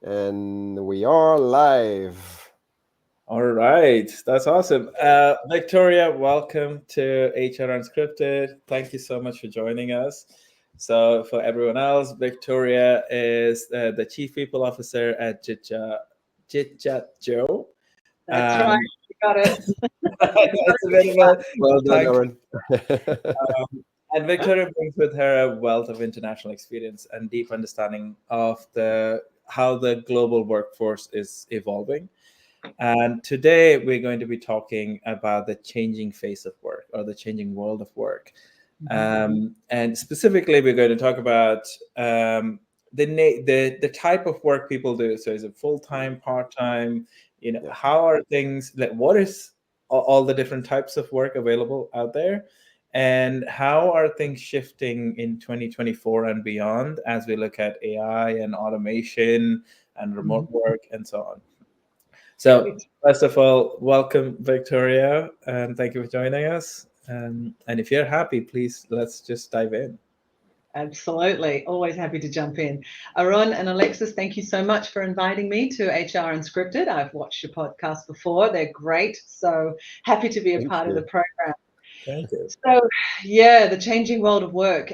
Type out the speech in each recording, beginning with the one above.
And we are live. All right, that's awesome. Victoria, welcome to HR Unscripted. Thank you so much for joining us. So, for everyone else, Victoria is the Chief People Officer at Jitjat Joe. That's right. Um, You got it. it's a bit of a Well done, tongue. Aaron. And Victoria brings with her a wealth of international experience and deep understanding of the how the global workforce is evolving. And today we're going to be talking about the changing face of work or the changing world of work. And specifically, we're going to talk about the type of work people do. So, is it full time, part time? Yeah. How are things? Like, what is all the different types of work available out there, and how are things shifting in 2024 and beyond as we look at AI and automation and remote work and so on. So, Great. first of all, welcome, Victoria, and thank you for joining us. And if you're happy, please let's just dive in. Absolutely. Always happy to jump in. Arun and Alexis, thank you so much for inviting me to HR Unscripted. I've watched your podcast before. They're great. So happy to be a Thank part of the you. program. Thank you. So, yeah, the changing world of work.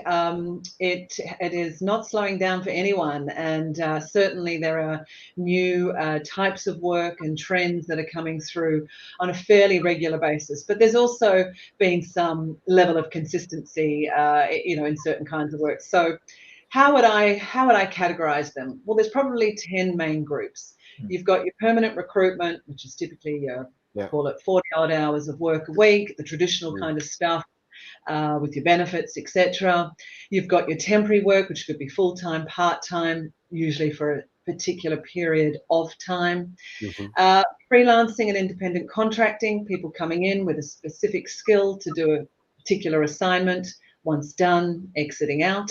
It is not slowing down for anyone, and certainly there are new types of work and trends that are coming through on a fairly regular basis. But there's also been some level of consistency, in certain kinds of work. So, how would I categorize them? Well, there's probably 10 main groups. You've got your permanent recruitment, which is typically your Yeah. call it 40 odd hours of work a week, the traditional Mm. kind of stuff with your benefits, etc. You've got your temporary work, which could be full time, part time, usually for a particular period of time. Mhm. Freelancing and independent contracting, people coming in with a specific skill to do a particular assignment, once done, exiting out.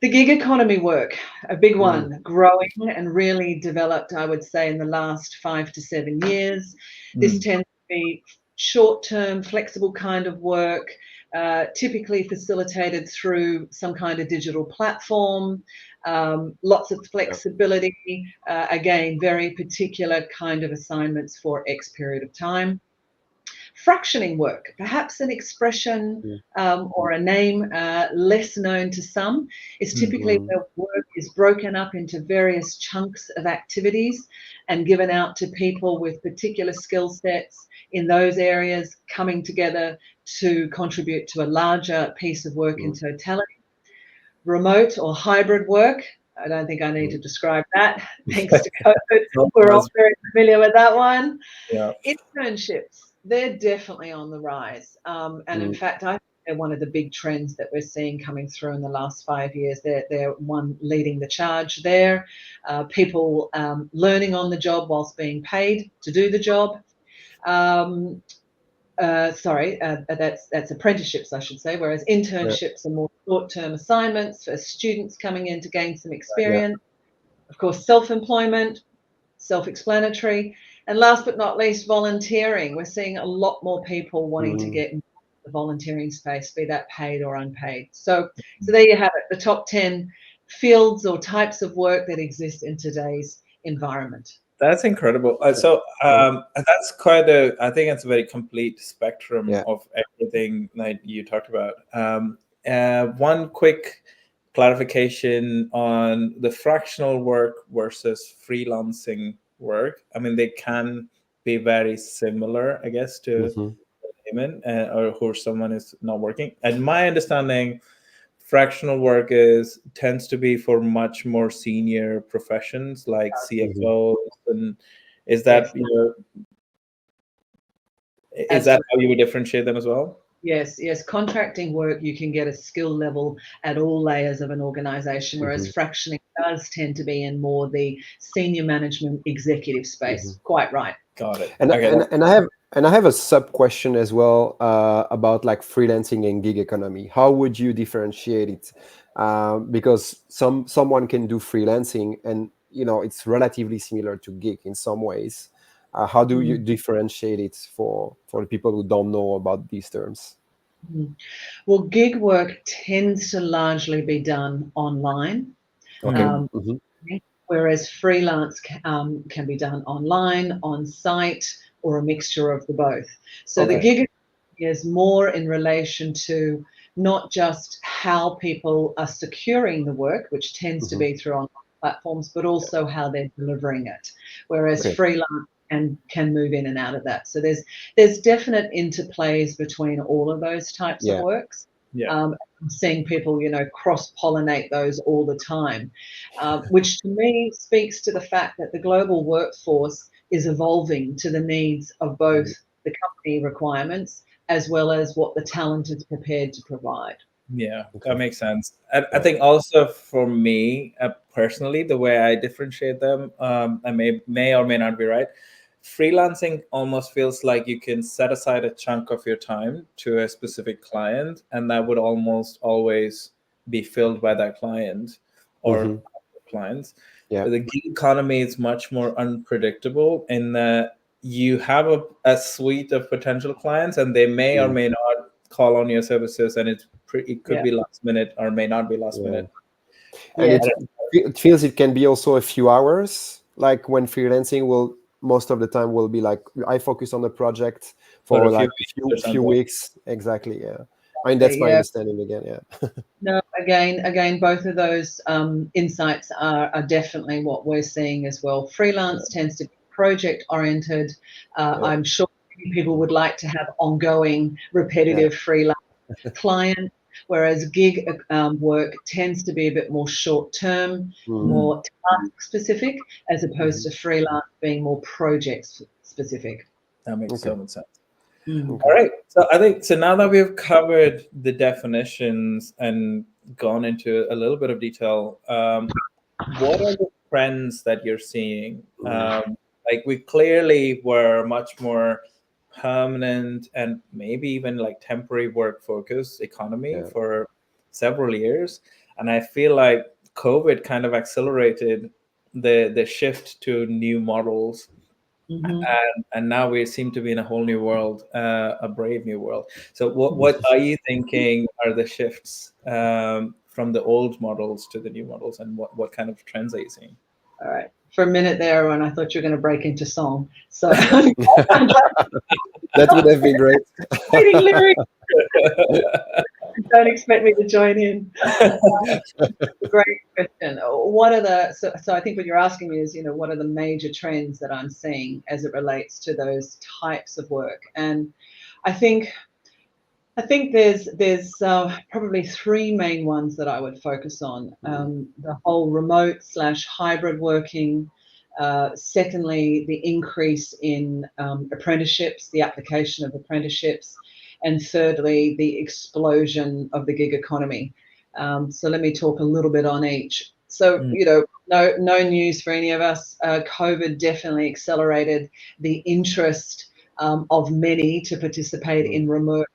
The gig economy work, a big Mm. one, growing and really developed, I would say, in the last 5 to 7 years. This Mm. tends to be short term, flexible kind of work, typically facilitated through some kind of digital platform, lots of Yeah. flexibility, again, very particular kind of assignments for X period of time. Fractioning work, perhaps an expression Mm. or a name less known to some, is typically Mm. where work is broken up into various chunks of activities and given out to people with particular skill sets in those areas coming together to contribute to a larger piece of work in Mm. totality. Remote or hybrid work, I don't think I need Mm. to describe that. Thanks to COVID, So we're all was- very familiar with that one. yeah. Internships, they're definitely on the rise. And in Mm. fact, I think they're one of the big trends that we're seeing coming through in the last 5 years. They're one leading the charge there. People learning on the job whilst being paid to do the job. Um, that's apprenticeships, I should say, whereas Yeah. internships are more short-term assignments for students coming in to gain some Yeah. experience. Of course, self-employment, self-explanatory. And last but not least, volunteering. We're seeing a lot more people wanting to Mm. get into the volunteering space, be that paid or unpaid. So there you have it, the top 10 fields or types of work that exist in today's environment. That's incredible. Yeah. And that's quite a. I think it's a very complete spectrum Yeah. of everything that you talked about. One quick clarification on the fractional work versus freelancing work. I mean, they can be very similar, I guess, to Mhm. layman or who someone is not working. And my understanding, fractional work is tends to be for much more senior professions like Mhm. CFOs. And is that Yes, is that absolutely. how you would differentiate them as well? Yes. Contracting work, you can get a skill level at all layers of an organization, whereas Mhm. fractioning does tend to be in more the senior management executive Mhm. space. Quite right. Got it. And Okay. and and I have a sub question as well about like freelancing and gig economy. How would you differentiate it? Because someone can do freelancing, and it's relatively similar to gig in some ways. How do you Mm, differentiate it for the people who don't know about these terms? mm. Well, gig work tends to largely be done online. Okay. Hmm. Um, Mm-hmm. whereas freelance can be done online, on site, or a mixture of the both. So the gig economy is more in relation to not just how people are securing the work, which tends to be through online platforms, but also how they're delivering it, whereas freelance can move in and out of that. So there's definite interplays between all of those types of works. I'm seeing people, cross-pollinate those all the time, which to me speaks to the fact that the global workforce is evolving to the needs of both the company requirements as well as what the talent is prepared to provide. Yeah, that makes sense. I think also for me personally, the way I differentiate them, I may or may not be right. Freelancing almost feels like you can set aside a chunk of your time to a specific client, and that would almost always be filled by that client or clients. Yeah. But the gig economy is much more unpredictable in that you have a suite of potential clients, and they may or may not call on your services, and it could be last minute or may not be last minute. And it feels it can be also a few hours, like when freelancing will most of the time will be like I focus on the project for like a few weeks. Exactly. Yeah. I mean, that's my understanding again. Yeah. No, again, both of those insights are definitely what we're seeing as well. Freelance tends to be project oriented. I'm sure people would like to have ongoing, repetitive freelance clients, whereas gig work tends to be a bit more short term, more task specific, as opposed to freelance being more project specific. That makes so much sense. All right. So now that we've covered the definitions and gone into a little bit of detail, what are the trends that you're seeing? Like we clearly were much more permanent and maybe even like temporary work focused economy for several years. And I feel like COVID kind of accelerated the shift to new models. And now we seem to be in a whole new world, a brave new world. So what are you thinking are the shifts from the old models to the new models, and what kind of trends are you seeing? All right. For a minute there, when I thought you were going to break into song. So that would have been great. Don't expect me to join in. Great question. What are the so I think what you're asking me is, what are the major trends that I'm seeing as it relates to those types of work? And I think there's probably three main ones that I would focus on. The whole remote/hybrid working. Secondly, the increase in apprenticeships, the application of apprenticeships. And thirdly, the explosion of the gig economy. So let me talk a little bit on each. So, no news for any of us. COVID definitely accelerated the interest of many to participate in remote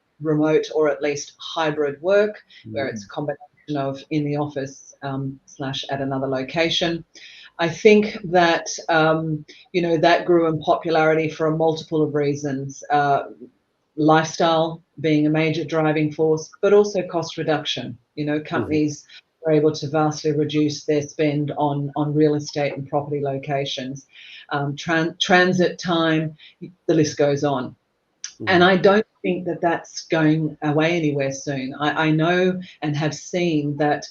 or at least hybrid work, where it's a combination of in the office / at another location. I think that, that grew in popularity for a multiple of reasons. Lifestyle being a major driving force, but also cost reduction. Companies were able to vastly reduce their spend on real estate and property locations, transit time, the list goes on. And I don't think that that's going away anywhere soon. I know and have seen that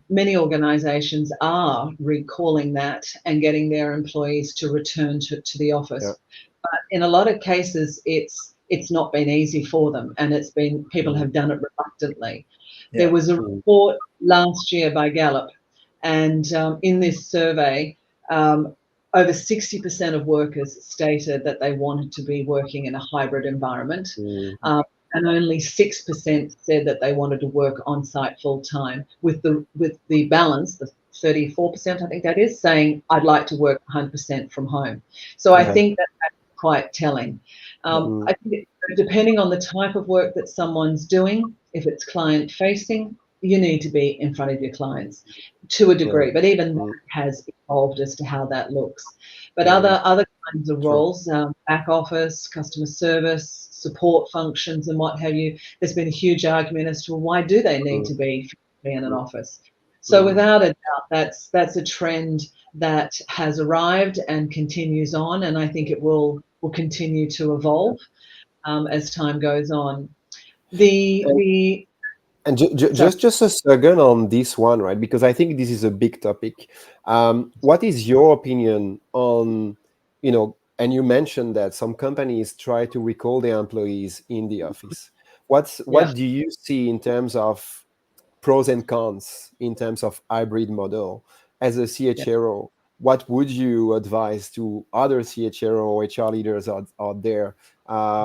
many organisations are recalling that and getting their employees to return to the office. But in a lot of cases, it's not been easy for them, and people have done it reluctantly. There was a report last year by Gallup, and in this survey, over 60% of workers stated that they wanted to be working in a hybrid environment, and only 6% said that they wanted to work on site full time. With the balance, the 34%, I think that is, saying I'd like to work 100% from home. So I think that's quite telling. I think depending on the type of work that someone's doing, if it's client facing, you need to be in front of your clients to a degree, but even that has evolved as to how that looks. But other kinds of roles, back office, customer service, support functions and what have you, there's been a huge argument as to why do they need to be in an office. So without a doubt, that's a trend that has arrived and continues on, and I think it will continue to evolve as time goes on. And Sorry. just a second on this one, right? Because I think this is a big topic. What is your opinion on, and you mentioned that some companies try to recall their employees in the office. What do you see in terms of pros and cons in terms of hybrid model as a CHRO? What would you advise to other CHRO or HR leaders out there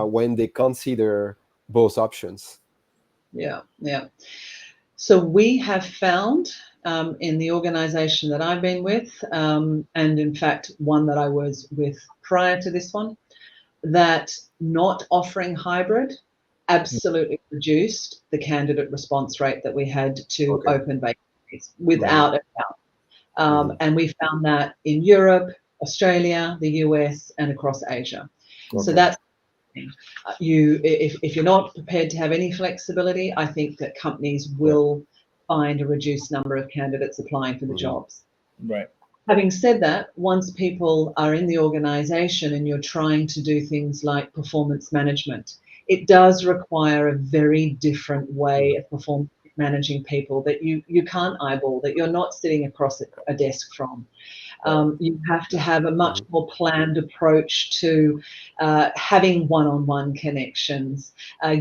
when they consider both options? Yeah. So we have found in the organization that I've been with, and in fact one that I was with prior to this one, that not offering hybrid absolutely reduced the candidate response rate that we had to open vacancies, without a doubt. And we found that in Europe, Australia, the US, and across Asia. So that's if you're not prepared to have any flexibility, I think that companies will find a reduced number of candidates applying for the jobs. Right. Having said that, once people are in the organization and you're trying to do things like performance management, it does require a very different way of performance managing people that you can't eyeball, that you're not sitting across a desk from. You have to have a much more planned approach to having one-on-one connections,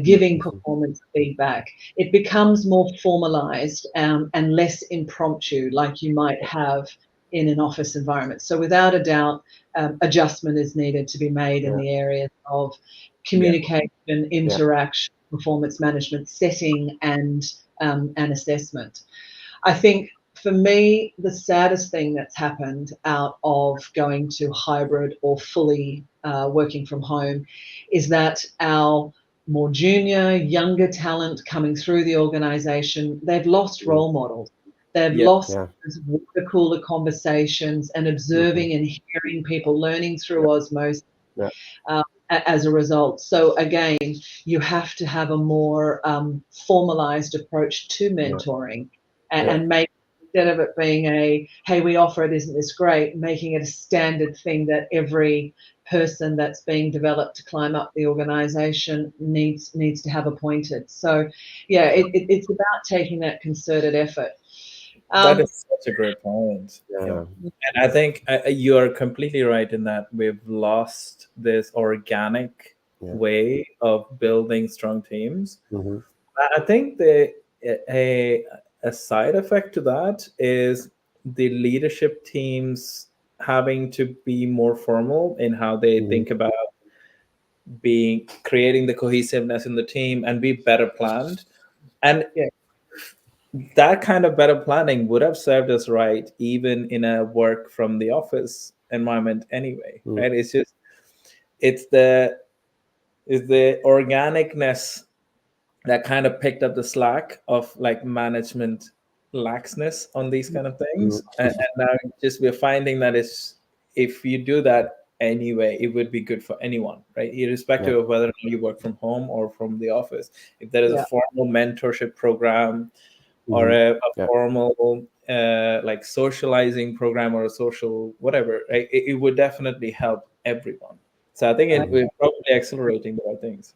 giving performance feedback. It becomes more formalized and less impromptu, like you might have in an office environment. So without a doubt, adjustment is needed to be made in the areas of communication, interaction, performance management, setting, and assessment. I think for me, the saddest thing that's happened out of going to hybrid or fully working from home is that our more junior, younger talent coming through the organization, they've lost role models. They've lost those water cooler conversations and observing and hearing people, learning through osmosis as a result. So again, you have to have a more formalized approach to mentoring and make, instead of it being a, hey, we offer it, isn't this great, making it a standard thing that every person that's being developed to climb up the organization needs to have appointed. So it's about taking that concerted effort. That is such a great point. And I think you are completely right in that we've lost this organic way of building strong teams. I think a side effect to that is the leadership teams having to be more formal in how they think about creating the cohesiveness in the team and be better planned. And that kind of better planning would have served us right even in a work from the office environment anyway, right? It's the organicness that kind of picked up the slack of like management laxness on these kind of things. And now we're finding that if you do that anyway, it would be good for anyone, right? Irrespective of whether you work from home or from the office. If there is a formal mentorship program or a formal like socializing program or a social whatever, right? It would definitely help everyone. So I think we're probably accelerating the right things.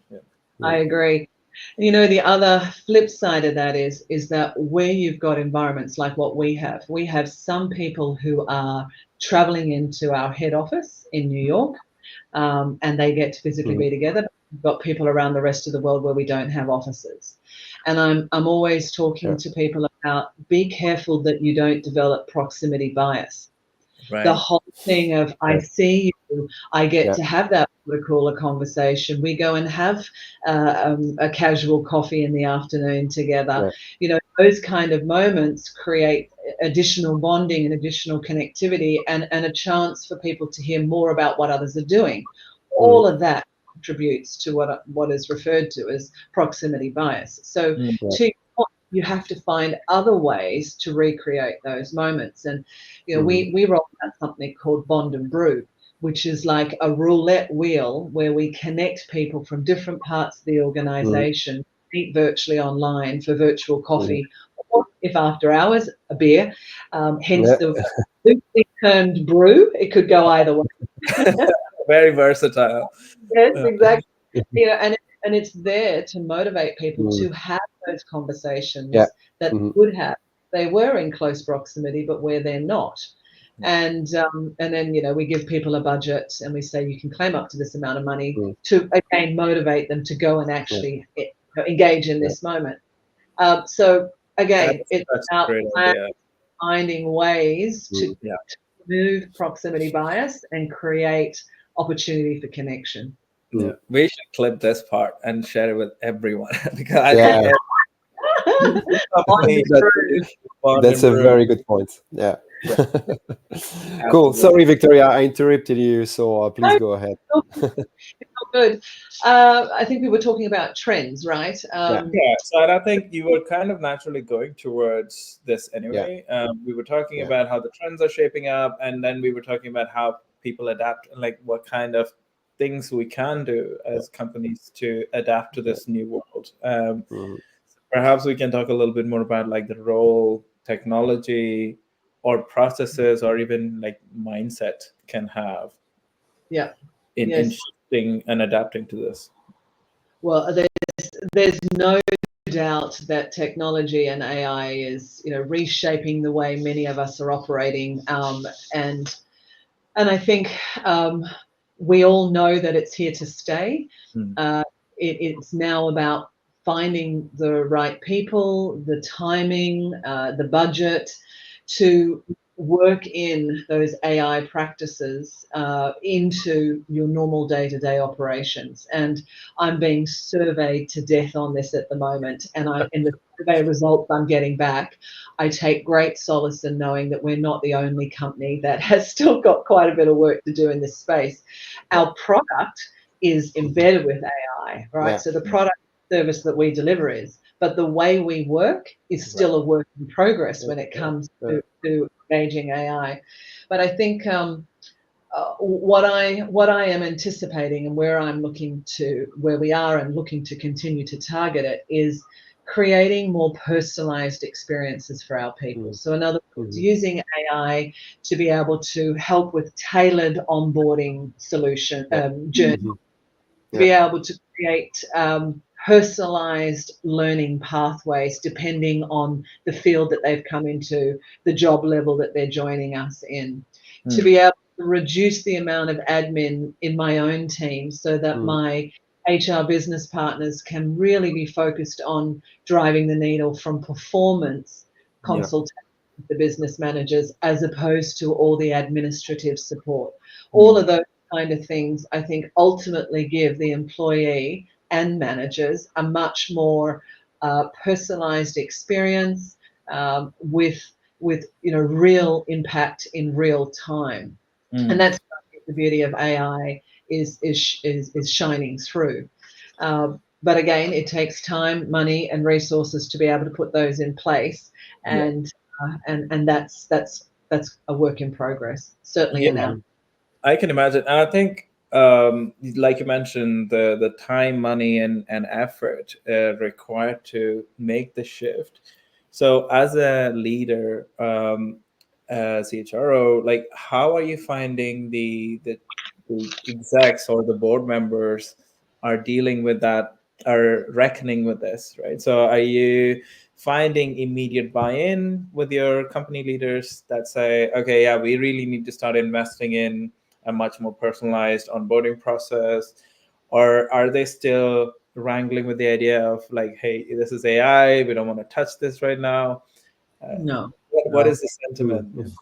I agree. The other flip side of that is that where you've got environments like what we have some people who are traveling into our head office in New York, and they get to physically be together. We've got people around the rest of the world where we don't have offices. And I'm always talking to people about, be careful that you don't develop proximity bias. Right. The whole thing of, I see you, I get to have that cooler conversation. We go and have a casual coffee in the afternoon together. Those kind of moments create additional bonding and additional connectivity and a chance for people to hear more about what others are doing. All of that contributes to what is referred to as proximity bias. So you have to find other ways to recreate those moments. And we rolled out something called Bond and Brew, which is like a roulette wheel where we connect people from different parts of the organization, meet virtually online for virtual coffee, or if after hours, a beer, hence the loosely termed brew. It could go either way. Very versatile. Yes, exactly. And it's there to motivate people to Mm. have those Yeah. conversations that Mhm. would have. They were in close proximity, but where they're not. And then we give people a budget and we say you can claim up to this amount of money Mm. to again motivate them to go and Yeah. actually engage in Yeah. this moment. So again, That's it's such a about great idea. finding ways to Mm. Yeah. remove proximity bias and create opportunity for connection. Yeah. Mm. We should clip this part and share it with everyone because I Yeah. think every company That's a very good point. Yeah. Cool. absolutely. Sorry, Victoria, I interrupted you, so please go ahead. Good. I think we were talking about trends, right? Yeah. Yeah, so and I think you were kind of naturally going towards this Yeah. anyway. We were talking Yeah. about how the trends are shaping up, and then we were talking about how people adapt and like what kind of things we can do Yeah. as companies to adapt to Yeah. this new world. Mhm. Perhaps we can talk a little bit more about like the role technology or processes or even like mindset can have Yeah. in Yes. shifting and adapting to this. Well, there's no doubt that technology and AI is, reshaping the way many of us are operating, and I think we all know that it's here to stay. Hmm. It's now about finding the right people, the timing, the budget to work in those AI practices into your normal day-to-day operations. And I'm being surveyed to death on this at the moment. And in the survey results I'm getting back, I take great solace in knowing that we're not the only company that has still got quite a bit of work to do in this space. Our product is embedded with AI, right? Yeah. So the product service that we deliver is, but the way we work is still a work in progress when it comes to engaging AI. But I think what I am anticipating and where we are and looking to continue to target it is creating more personalized experiences for our people. Mm. So in other words, Mhm. using AI to be able to help with tailored onboarding solution Yeah. journey, Mhm. to be Yeah. able to create personalized learning pathways depending on the field that they've come into, the job level that they're joining us in, to be able to reduce the amount of admin in my own team so that Mm. my HR business partners can really be focused on driving the needle from performance Yeah. consultation with the business managers as opposed to all the administrative support. All of those kind of things, I think, ultimately give the employee and managers a much more personalized experience with real impact in real time. And that's the beauty of AI is shining through. But again, it takes time, money, and resources to be able to put those in place, Yeah. and that's a work in progress, certainly in Yeah. our. I can imagine. And I think, like you mentioned, the time, money, and effort required to make the shift. So, as a leader, CHRO, like, how are you finding the execs or the board members are dealing with that, are reckoning with this, right? So, are you finding immediate buy-in with your company leaders that say, okay, yeah, we really need to start investing in a much more personalized onboarding process, or are they still wrangling with the idea of like, hey, this is AI, we don't want to touch this right now? No. What is the sentiment? Mm.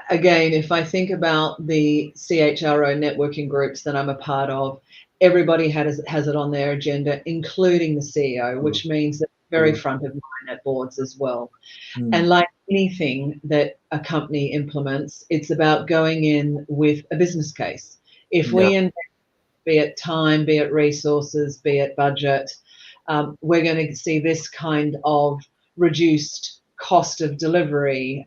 Again, if I think about the CHRO networking groups that I'm a part of, everybody has it on their agenda, including the CEO, which means that very front of mind at boards as well. And like anything that a company implements, it's about going in with a business case. If we invest, be it time, be it resources, be it budget, we're going to see this kind of reduced cost of delivery.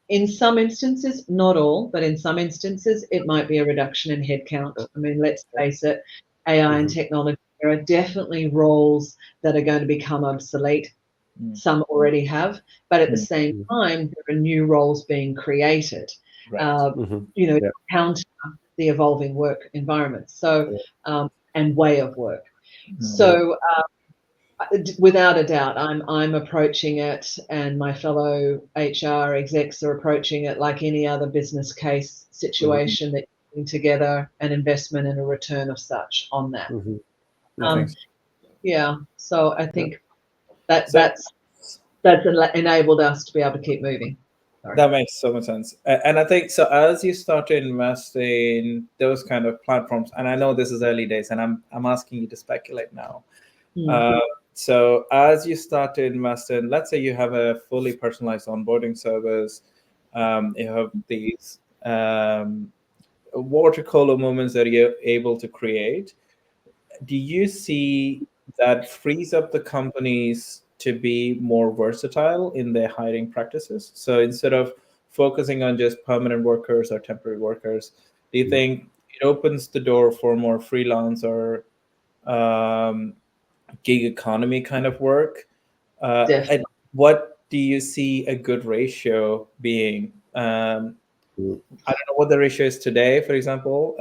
In some instances, not all, but in some instances, it might be a reduction in headcount. I mean, let's face it, AI and technology, there are definitely roles that are going to become obsolete. Some already have, but at the same time, there are new roles being created, to counter the evolving work environment. So, and way of work. So, without a doubt, I'm approaching it, and my fellow HR execs are approaching it like any other business case situation that you're putting together an investment and a return of such on that. So I think that's enabled us to be able to keep moving. That makes so much sense. And I think so as you start to invest in those kind of platforms, and I know this is early days, and I'm asking you to speculate now. So as you start to invest in, let's say you have a fully personalized onboarding service, you have these watercolor moments that you're able to create. Do you see that frees up the companies to be more versatile in their hiring practices? So instead of focusing on just permanent workers or temporary workers, do you think it opens the door for more freelance or gig economy kind of work? And what do you see a good ratio being? I don't know what the ratio is today, for example.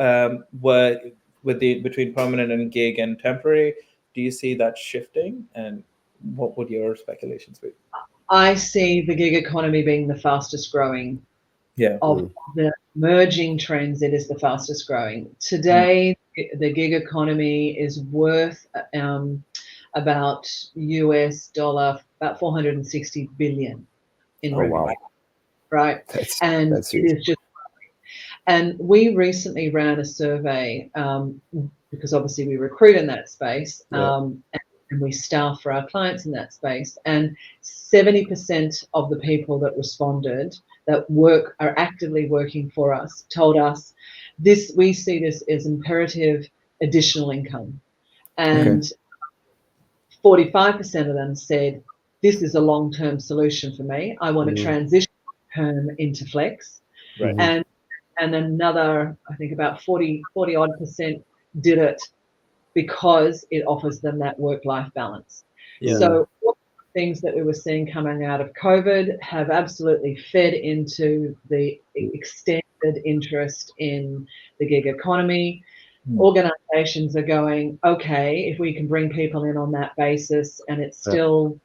What between permanent and gig and temporary, do you see that shifting? And what would your speculations be? I see the gig economy being the fastest growing of the emerging trends. It is the fastest growing. Today, the gig economy is worth about US dollar, about 460 billion in revenue. Wow. Right? That's it is just. And we recently ran a survey because obviously we recruit in that space and we staff for our clients in that space. And 70% of the people that responded that are actively working for us told us we see this as imperative additional income. And 45% of them said, this is a long-term solution for me. I want to transition perm into flex. Right. And another, I think about 40 odd percent did it because it offers them that work-life balance. So all the things that we were seeing coming out of COVID have absolutely fed into the extended interest in the gig economy. Organizations are going, okay, if we can bring people in on that basis and it's still,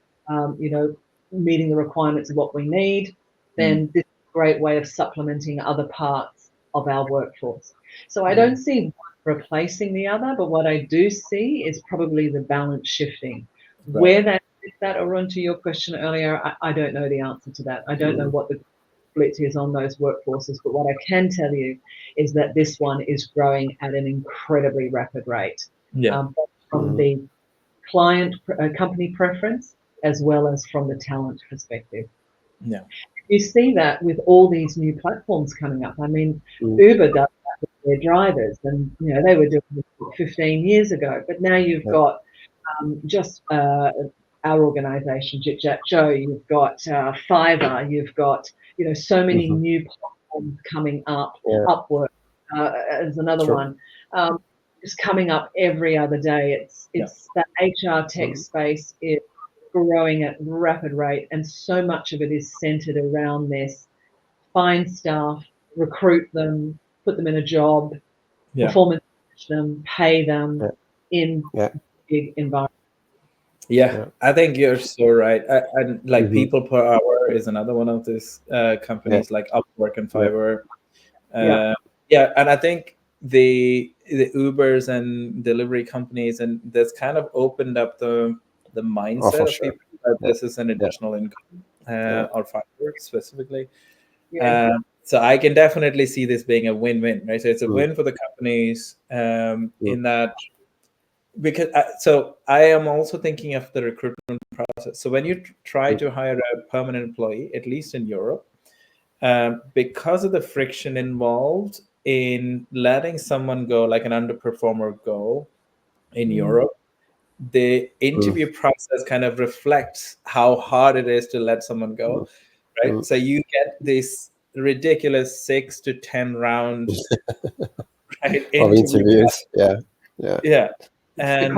meeting the requirements of what we need, then this is a great way of supplementing other parts of our workforce. So I don't see one replacing the other, but what I do see is probably the balance shifting. Where that is, Arun, to your question earlier, I don't know the answer to that. I don't know what the split is on those workforces, but what I can tell you is that this one is growing at an incredibly rapid rate from the client company preference as well as from the talent perspective. You see that with all these new platforms coming up. I mean, Uber does that with their drivers, and they were doing this 15 years ago. But now you've got our organisation, Jit Jat Joe. You've got Fiverr. You've got so many new platforms coming up. Upwork is another one. It's coming up every other day. It's that HR tech space is growing at rapid rate, and so much of it is centered around this: find staff, recruit them, put them in a job, performance them, pay them in big environment. I think you're so right. And like people per hour is another one of these companies like Upwork and Fiverr. And I think the Ubers and delivery companies, and that's kind of opened up the mindset of people that this is an additional income or Fiverr specifically. So I can definitely see this being a win-win, right? So it's a win for the companies in that, because so I am also thinking of the recruitment process. So when you try to hire a permanent employee, at least in Europe, because of the friction involved in letting someone go, like an underperformer go in Europe, the interview process kind of reflects how hard it is to let someone go, right? So you get this ridiculous 6 to 10 round of interviews. And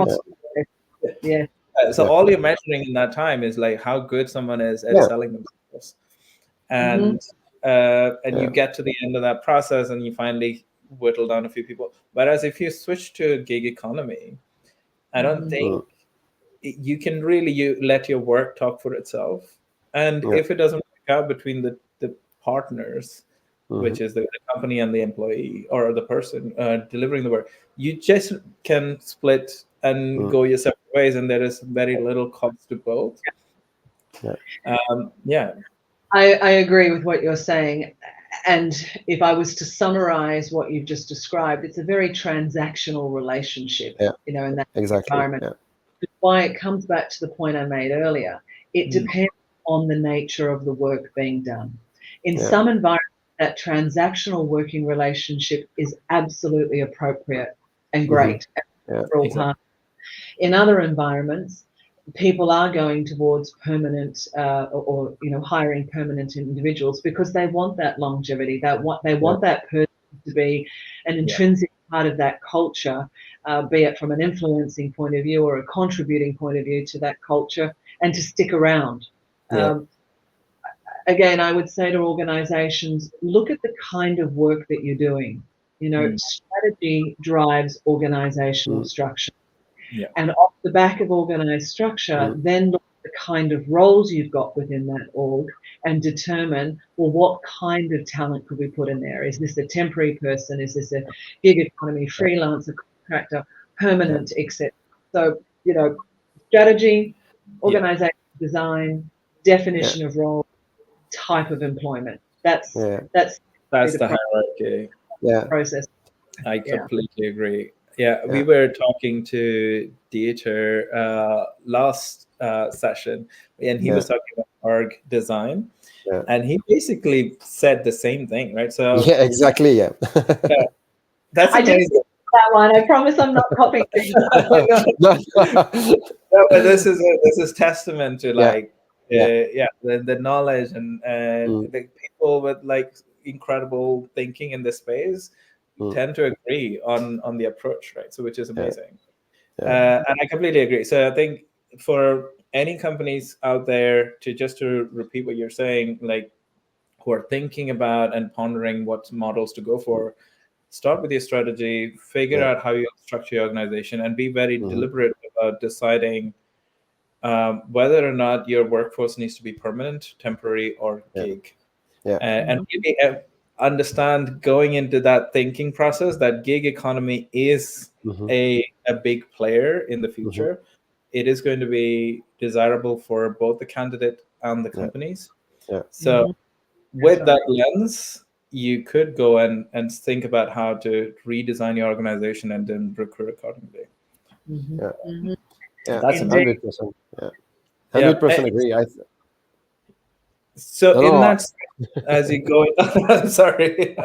So all you're measuring in that time is like how good someone is at selling themselves, and you get to the end of that process and you finally whittle down a few people. Whereas if you switch to a gig economy, I don't think you can really let your work talk for itself. And if it doesn't work out between the partners, which is the company and the employee or the person delivering the work, you just can split and go your separate ways, and there is very little cost to both. I agree with what you're saying. And if I was to summarize what you've just described, it's a very transactional relationship, in that environment. Why it comes back to the point I made earlier. It depends on the nature of the work being done. In some environments, that transactional working relationship is absolutely appropriate and great for all parties. In other environments, people are going towards permanent or hiring permanent individuals because they want that longevity. They want that person to be an intrinsic part of that culture, be it from an influencing point of view or a contributing point of view to that culture, and to stick around. Again, I would say to organizations, look at the kind of work that you're doing. Strategy drives organizational structure. And off the back of organized structure, then look at the kind of roles you've got within that org and determine, well, what kind of talent could we put in there? Is this a temporary person? Is this a gig economy, freelancer, contractor, permanent, etc.? So, strategy, organization design, definition of role, type of employment. That's the hierarchy. Process. I completely agree. We were talking to Dieter last session, and he was talking about org design, and he basically said the same thing, right? So exactly. That's amazing. That one. I promise I'm not copying things. No, but this is testament to the knowledge and the people with like incredible thinking in this space tend to agree on the approach, right? So which is amazing. And I completely agree. So I think for any companies out there, to repeat what you're saying, like who are thinking about and pondering what models to go for, start with your strategy, figure out how you structure your organization, and be very deliberate about deciding whether or not your workforce needs to be permanent, temporary, or gig. And really understand going into that thinking process that gig economy is a big player in the future. It is going to be desirable for both the candidate and the companies. So with that lens, you could go and think about how to redesign your organization and then recruit accordingly. That's 100%. 100% agree. So that, as you go, sorry,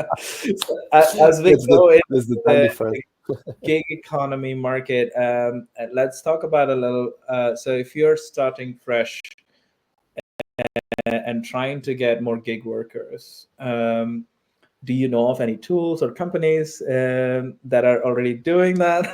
as we go into the gig economy market, let's talk about a little. So if you're starting fresh and trying to get more gig workers, do you know of any tools or companies that are already doing that?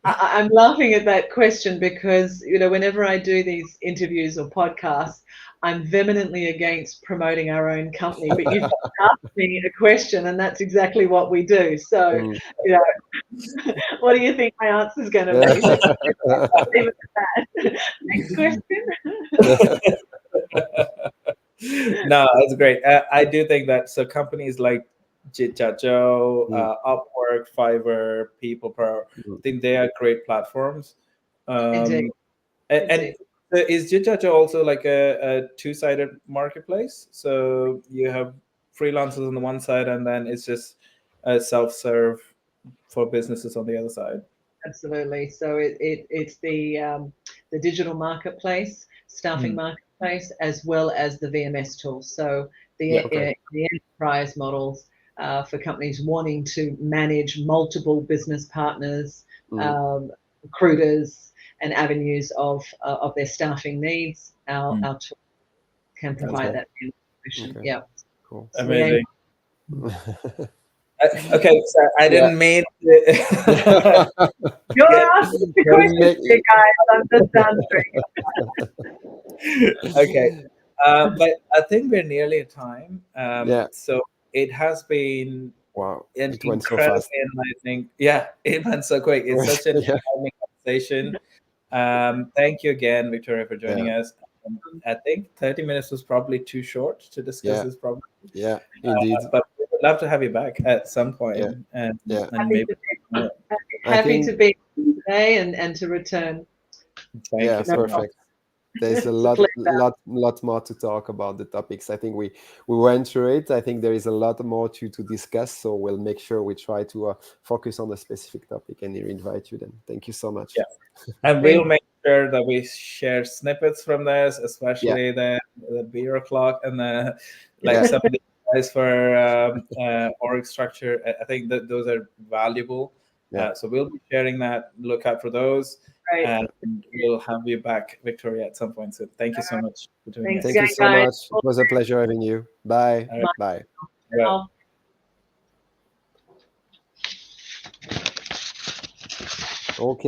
I'm laughing at that question because, whenever I do these interviews or podcasts, I'm vehemently against promoting our own company. But you've asked me a question, and that's exactly what we do. So, what do you think my answer is going to be? Leave it at that. Next question. No, that's great. I do think that companies like Jitjajo, Upwork, Fiverr, People Per, I think they are great platforms. And is Jitjajo also like a two-sided marketplace? So you have freelancers on the one side, and then it's just a self-serve for businesses on the other side. Absolutely. So it's the digital marketplace, staffing marketplace, as well as the VMS tools. So the enterprise models for companies wanting to manage multiple business partners, recruiters, and avenues of their staffing needs. Our tool can provide that information. Cool. So amazing. Okay, so I didn't mean. You're asking the questions here, guys. I'm just answering. Okay, but I think we're nearly at time. Yeah. So it has been Wow. an It went so incredibly fast. enlightening. Yeah, it went so quick. It's such an Yeah. enlightening conversation. Thank you again, Victoria, for joining Yeah. us. I think 30 minutes was probably too short to discuss Yeah. this problem, Yeah. Indeed. but we would love to have you back at some point, Yeah. Yeah. and Happy maybe to more. I happy think to be here today and to return. Thank yeah, you so much. perfect. There's a It's a pleasure. lot more to talk about the topics. I think we went through it. I think there is a lot more to discuss. So we'll make sure we try to focus on a specific topic and invite you then. Thank you so much. Yeah. And we'll make sure that we share snippets from this, especially the beer o'clock and the Yeah. some of the guys for org structure. I think that those are valuable. Yeah. So we'll be sharing that. Look out for those, Great. and we'll have you back, Victoria, at some point. So thank you so much for doing Thanks this. Thank you again, so guys. much. It was a pleasure having you. Bye. All right. Bye. Bye. Okay.